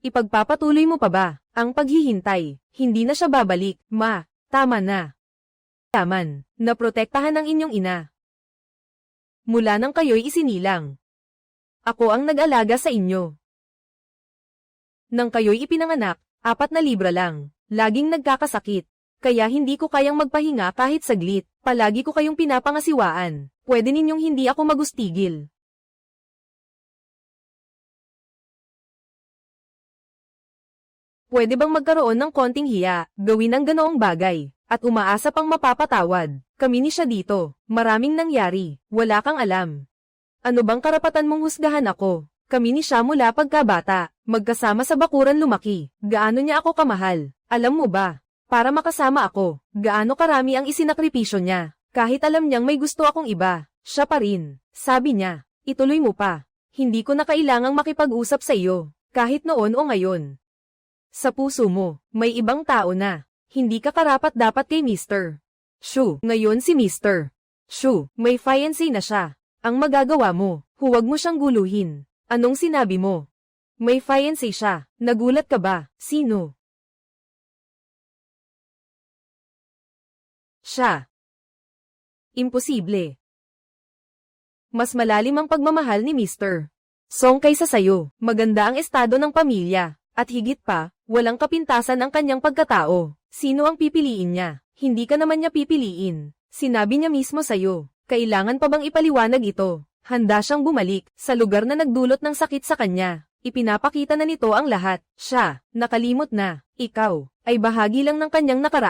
Ipagpapatuloy mo pa ba ang paghihintay? Hindi na siya babalik, ma. Tama na. Yaman, na protektahan ang inyong ina. Mula nang kayo'y isinilang. Ako ang nag-alaga sa inyo. Nang kayo'y ipinanganak, 4 na libra lang. Laging nagkakasakit. Kaya hindi ko kayang magpahinga kahit saglit. Palagi ko kayong pinapangasiwaan. Pwede ninyong hindi ako magustigil. Pwede bang magkaroon ng konting hiya, gawin ang ganoong bagay, at umaasa pang mapapatawad? Kami ni siya dito, maraming nangyari, wala kang alam. Ano bang karapatan mong husgahan ako? Kami ni siya mula pagkabata, magkasama sa bakuran lumaki. Gaano niya ako kamahal? Alam mo ba? Para makasama ako, gaano karami ang isinakripisyo niya. Kahit alam niyang may gusto akong iba, siya pa rin. Sabi niya, ituloy mo pa. Hindi ko na kailangang makipag-usap sa iyo, kahit noon o ngayon. Sa puso mo, may ibang tao na. Hindi ka karapat-dapat kay Mr. Shu. Ngayon si Mr. Shu, may fiancé na siya. Ang magagawa mo, huwag mo siyang guluhin. Anong sinabi mo? May fiancé siya. Nagulat ka ba? Sino? Siya. Imposible. Mas malalim ang pagmamahal ni Mr. Song kaysa sayo. Maganda ang estado ng pamilya. At higit pa, walang kapintasan ang kanyang pagkatao. Sino ang pipiliin niya? Hindi ka naman niya pipiliin. Sinabi niya mismo sa'yo. Kailangan pa bang ipaliwanag ito? Handa siyang bumalik sa lugar na nagdulot ng sakit sa kanya. Ipinapakita na nito ang lahat. Siya, nakalimot na. Ikaw, ay bahagi lang ng kanyang nakaraan.